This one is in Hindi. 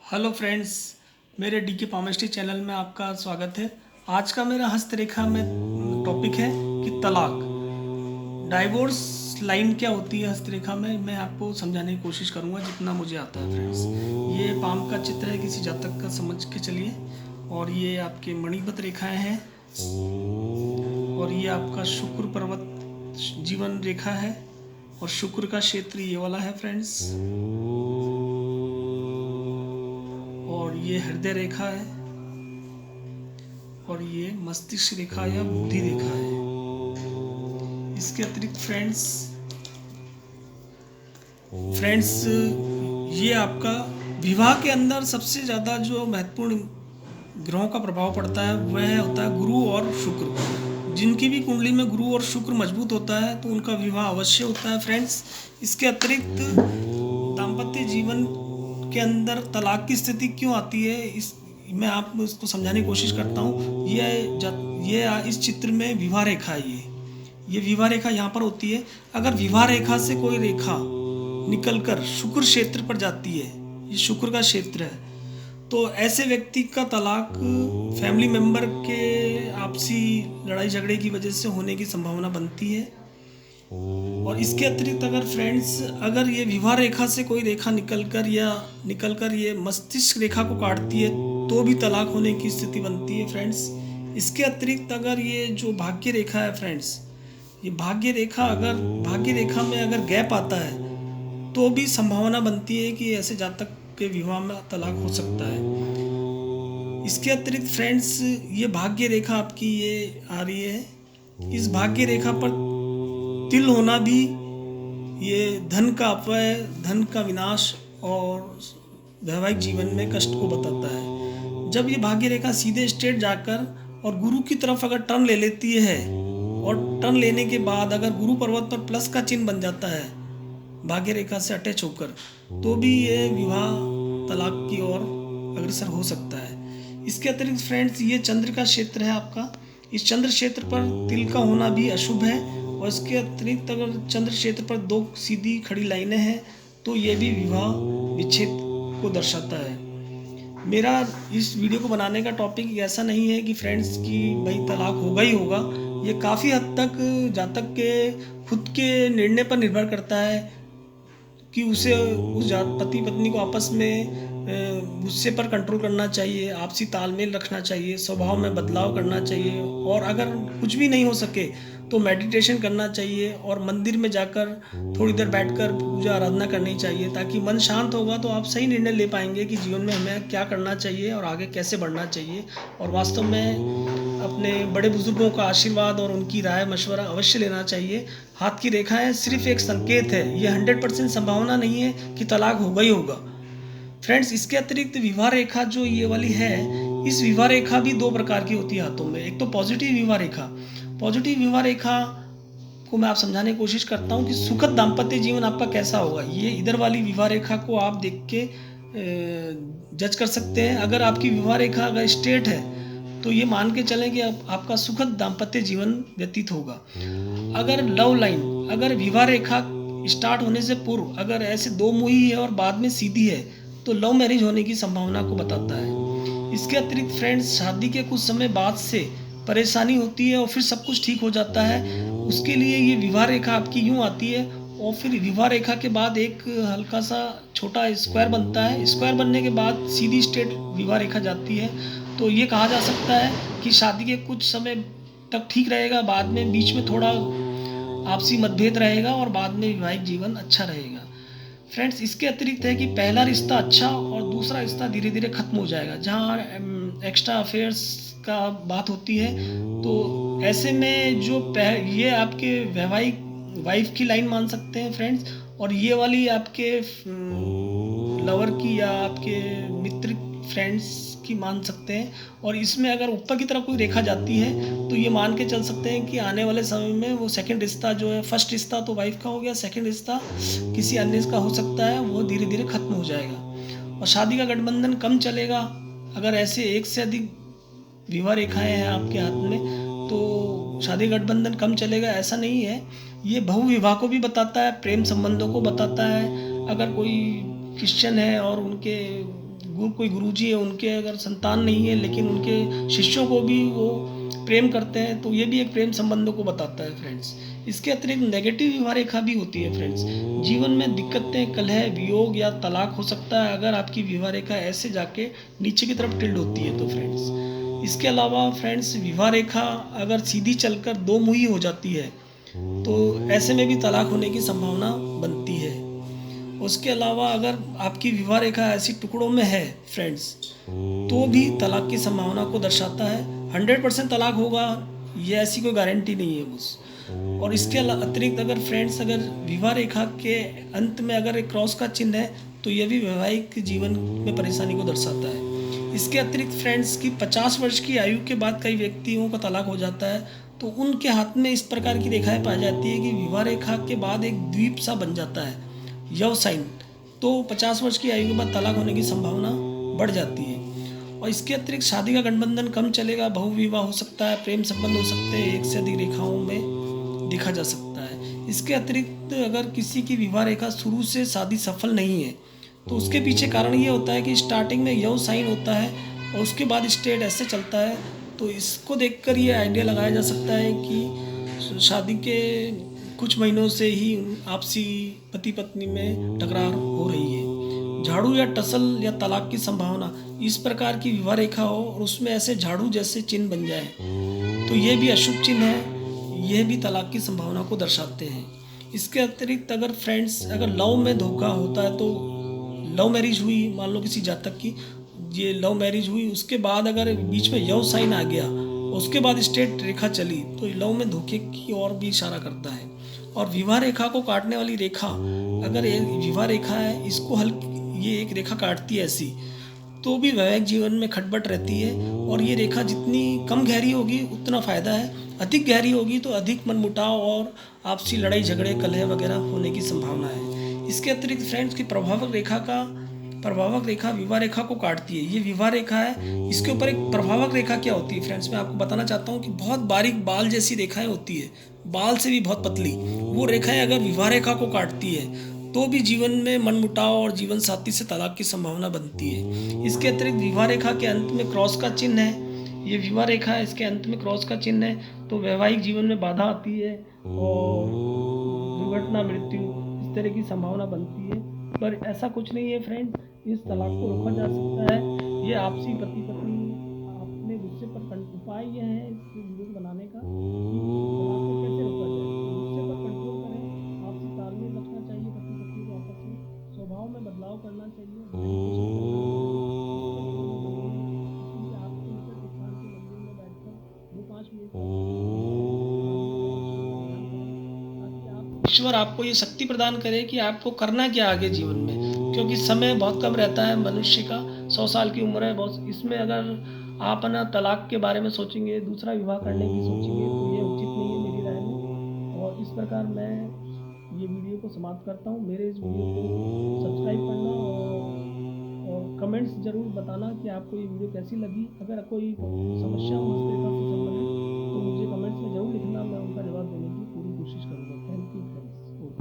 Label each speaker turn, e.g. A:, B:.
A: हेलो फ्रेंड्स, मेरे डी के पामेस्ट्री चैनल में आपका स्वागत है। आज का मेरा हस्तरेखा में टॉपिक है कि तलाक, डाइवोर्स लाइन क्या होती है हस्तरेखा में। मैं आपको समझाने की कोशिश करूंगा जितना मुझे आता है फ्रेंड्स। ये पाम का चित्र है किसी जातक का, समझ के चलिए। और ये आपके मणिबद्ध रेखाएं हैं और ये आपका शुक्र पर्वत जीवन रेखा है और शुक्र का क्षेत्र ये वाला है फ्रेंड्स। और ये हृदय रेखा है और ये मस्तिष्क रेखा या बुद्धि रेखा है। इसके अतिरिक्त फ्रेंड्स ये आपका विवाह के अंदर सबसे ज़्यादा जो महत्वपूर्ण ग्रहों का प्रभाव पड़ता है वह होता है गुरु और शुक्र। जिनकी भी कुंडली में गुरु और शुक्र मजबूत होता है तो उनका विवाह अवश्य होता है फ्रेंड्स। इसके अतिरिक्त दाम्पत्य जीवन के अंदर तलाक की स्थिति क्यों आती है, इस मैं आपको इसको समझाने की कोशिश करता हूँ। ये इस चित्र में विवाह रेखा है। ये विवाह रेखा यहाँ पर होती है। अगर विवाह रेखा से कोई रेखा निकलकर शुक्र क्षेत्र पर जाती है, ये शुक्र का क्षेत्र है, तो ऐसे व्यक्ति का तलाक फैमिली मेंबर के आपसी लड़ाई झगड़े की वजह से होने की संभावना बनती है। और इसके अतिरिक्त अगर ये विवाह रेखा से कोई रेखा निकलकर ये मस्तिष्क रेखा को काटती है तो भी तलाक होने की स्थिति बनती है फ्रेंड्स। इसके अतिरिक्त अगर ये जो भाग्य रेखा है फ्रेंड्स, ये भाग्य रेखा में अगर गैप आता है तो भी संभावना बनती है कि ऐसे जातक के विवाह में तलाक हो सकता है। इसके अतिरिक्त फ्रेंड्स ये भाग्य रेखा आपकी ये आ रही है, इस भाग्य रेखा पर तिल होना भी ये धन का अपव्यय, धन का विनाश और वैवाहिक जीवन में कष्ट को बताता है। जब ये भाग्य रेखा सीधे स्ट्रेट जाकर और गुरु की तरफ अगर टर्न ले लेती है और टर्न लेने के बाद अगर गुरु पर्वत पर प्लस का चिन्ह बन जाता है भाग्य रेखा से अटैच होकर, तो भी ये विवाह तलाक की ओर अग्रसर हो सकता है। इसके अतिरिक्त फ्रेंड्स ये चंद्र का क्षेत्र है आपका, इस चंद्र क्षेत्र पर तिल का होना भी अशुभ है। और इसके अतिरिक्त अगर चंद्र क्षेत्र पर दो सीधी खड़ी लाइनें हैं तो ये भी विवाह विच्छेद को दर्शाता है। मेरा इस वीडियो को बनाने का टॉपिक ऐसा नहीं है कि फ्रेंड्स की भाई तलाक होगा ही होगा। ये काफ़ी हद तक जातक के खुद के निर्णय पर निर्भर करता है कि उसे उस पति पत्नी को आपस में गुस्से पर कंट्रोल करना चाहिए, आपसी तालमेल रखना चाहिए, स्वभाव में बदलाव करना चाहिए। और अगर कुछ भी नहीं हो सके तो मेडिटेशन करना चाहिए और मंदिर में जाकर थोड़ी देर बैठकर पूजा आराधना करनी चाहिए, ताकि मन शांत होगा तो आप सही निर्णय ले पाएंगे कि जीवन में हमें क्या करना चाहिए और आगे कैसे बढ़ना चाहिए। और वास्तव में अपने बड़े बुजुर्गों का आशीर्वाद और उनकी राय मशवरा अवश्य लेना चाहिए। हाथ की रेखाएं सिर्फ एक संकेत है, ये 100% संभावना नहीं है कि तलाक होगा ही होगा फ्रेंड्स। इसके अतिरिक्त विवाह रेखा जो ये वाली है, इस विवाह रेखा भी दो प्रकार की होती है हाथों में। एक तो पॉजिटिव विवाह रेखा, पॉजिटिव विवाह रेखा को मैं आप समझाने की कोशिश करता हूँ कि सुखद दाम्पत्य जीवन आपका कैसा होगा। ये इधर वाली विवाह रेखा को आप देख के जज कर सकते हैं। अगर आपकी विवाह रेखा अगर स्ट्रेट है तो ये मान के चलें कि आपका सुखद दाम्पत्य जीवन व्यतीत होगा। अगर लव लाइन, अगर विवाह रेखा स्टार्ट होने से पूर्व अगर ऐसे दो मुही है और बाद में सीधी है तो लव मैरिज होने की संभावना को बताता है। इसके अतिरिक्त फ्रेंड्स शादी के कुछ समय बाद से परेशानी होती है और फिर सब कुछ ठीक हो जाता है। उसके लिए ये विवाह रेखा आपकी यूँ आती है और फिर विवाह रेखा के बाद एक हल्का सा छोटा स्क्वायर बनता है। स्क्वायर बनने के बाद सीधी स्ट्रेट विवाह रेखा जाती है। तो ये कहा जा सकता है कि शादी के कुछ समय तक ठीक रहेगा, बाद में बीच में थोड़ा आपसी मतभेद रहेगा और बाद में वैवाहिक जीवन अच्छा रहेगा फ्रेंड्स। इसके अतिरिक्त है कि पहला रिश्ता अच्छा और दूसरा रिश्ता धीरे धीरे खत्म हो जाएगा। जहाँ एक्स्ट्रा अफेयर्स का बात होती है तो ऐसे में जो ये आपके वैवाहिक वाइफ की लाइन मान सकते हैं फ्रेंड्स, और ये वाली आपके लवर की या आपके मित्र फ्रेंड्स की मान सकते हैं। और इसमें अगर ऊपर की तरफ कोई रेखा जाती है तो ये मान के चल सकते हैं कि आने वाले समय में वो सेकंड रिश्ता जो है, फर्स्ट रिश्ता तो वाइफ का हो गया, सेकंड रिश्ता किसी अन्य का हो सकता है, वो धीरे धीरे खत्म हो जाएगा और शादी का गठबंधन कम चलेगा। अगर ऐसे एक से अधिक विवाह रेखाएं हैं आपके हाथ में तो शादी गठबंधन कम चलेगा ऐसा नहीं है। ये बहुविवाह को भी बताता है, प्रेम संबंधों को बताता है। अगर कोई क्रिश्चियन है और उनके कोई गुरुजी है, उनके अगर संतान नहीं है लेकिन उनके शिष्यों को भी वो प्रेम करते हैं, तो ये भी एक प्रेम संबंधों को बताता है फ्रेंड्स। इसके अतिरिक्त नेगेटिव विवाह रेखा भी होती है फ्रेंड्स। जीवन में दिक्कतें, कलह, वियोग या तलाक हो सकता है अगर आपकी विवाह रेखा ऐसे जाके नीचे की तरफ टिल्ड होती है तो फ्रेंड्स। इसके अलावा फ्रेंड्स, विवाह रेखा अगर सीधी चलकर दो मुही हो जाती है तो ऐसे में भी तलाक होने की संभावना बनती है। उसके अलावा अगर आपकी विवाह रेखा ऐसी टुकड़ों में है फ्रेंड्स, तो भी तलाक की संभावना को दर्शाता है। 100% तलाक होगा ये ऐसी कोई गारंटी नहीं है बस। और इसके अतिरिक्त अगर फ्रेंड्स, अगर विवाह रेखा के अंत में अगर एक क्रॉस का चिन्ह है तो यह भी वैवाहिक जीवन में परेशानी को दर्शाता है। इसके अतिरिक्त फ्रेंड्स की 50 वर्ष की आयु के बाद कई व्यक्तियों का तलाक हो जाता है, तो उनके हाथ में इस प्रकार की रेखाएं पाई जाती है कि विवाह रेखा के बाद एक द्वीप सा बन जाता है, यव साइन। तो 50 वर्ष की आयु के बाद तलाक होने की संभावना बढ़ जाती है। और इसके अतिरिक्त शादी का गठबंधन कम चलेगा, बहुविवाह हो सकता है, प्रेम संबंध हो सकते हैं, एक से अधिक रेखाओं में देखा जा सकता है। इसके अतिरिक्त अगर किसी की विवाह रेखा शुरू से शादी सफल नहीं है तो उसके पीछे कारण ये होता है कि स्टार्टिंग में यव साइन होता है और उसके बाद स्टेट ऐसे चलता है। तो इसको देखकर ये आइडिया लगाया जा सकता है कि शादी के कुछ महीनों से ही आपसी पति पत्नी में टकरार हो रही है। झाड़ू या टसल या तलाक की संभावना, इस प्रकार की विवाह रेखा हो और उसमें ऐसे झाड़ू जैसे चिन्ह बन जाए तो ये भी अशुभ चिन्ह है, यह भी तलाक की संभावना को दर्शाते हैं। इसके अतिरिक्त अगर फ्रेंड्स, अगर लव में धोखा होता है, तो लव मैरिज हुई, मान लो किसी जातक की ये लव मैरिज हुई, उसके बाद अगर बीच में यव साइन आ गया, उसके बाद स्ट्रेट रेखा चली, तो लव में धोखे की ओर भी इशारा करता है। और विवाह रेखा को काटने वाली रेखा, अगर ये विवाह रेखा है, इसको ये एक रेखा काटती है ऐसी, तो भी वैवाहिक जीवन में खटपट रहती है। और ये रेखा जितनी कम गहरी होगी उतना फ़ायदा है, अधिक गहरी होगी तो अधिक मनमुटाव और आपसी लड़ाई झगड़े, कलह वगैरह होने की संभावना है। इसके अतिरिक्त फ्रेंड्स की प्रभावक रेखा विवाह रेखा को काटती है। ये विवाह रेखा है, इसके ऊपर एक प्रभावक रेखा क्या होती है फ्रेंड्स, मैं आपको बताना चाहता हूँ कि बहुत बारीक बाल जैसी रेखाएं होती है, बाल से भी बहुत पतली, वो रेखाएं अगर विवाह रेखा को काटती है तो भी जीवन में मनमुटाव और जीवन साथी से तलाक की संभावना बनती है। इसके अतिरिक्त विवाह रेखा के अंत में क्रॉस का चिन्ह है, ये विवाह रेखा है, इसके अंत में क्रॉस का चिन्ह है, तो वैवाहिक जीवन में बाधा आती है और दुर्घटना, मृत्यु, इस तरह की संभावना बनती है। पर ऐसा कुछ नहीं है फ्रेंड्स, इस तलाक को रोका जा सकता है। ये आपसी पति पत्नी अपने गुस्से पर उपाय यह है इस वीडियो को बनाने का कि तलाक को कैसे रोका जाए। गुस्से पर कंट्रोल करें, आपसी तालमेल रखना चाहिए, पति पत्नी को आपस में स्वभाव में बदलाव करना चाहिए, आपको निकट स्थान के मंदिर में बैठकर 2-5 मिनट ईश्वर आपको ये शक्ति प्रदान करे कि आपको करना क्या आगे जीवन में, क्योंकि समय बहुत कम रहता है मनुष्य का, 100 साल की उम्र है बहुत। इसमें अगर आप ना तलाक के बारे में सोचेंगे, दूसरा विवाह करने की सोचेंगे, तो ये उचित नहीं है मेरी राय में। और इस प्रकार मैं ये वीडियो को समाप्त करता हूँ। मेरे इस वीडियो को सब्सक्राइब करना और कमेंट्स ज़रूर बताना कि आपको ये वीडियो कैसी लगी। अगर कोई समस्या हो इस रेखा से संबंधित तो मुझे कमेंट्स में ज़रूर लिखना, मैं उनका जवाब देने की पूरी कोशिश करूँगा। Thank you.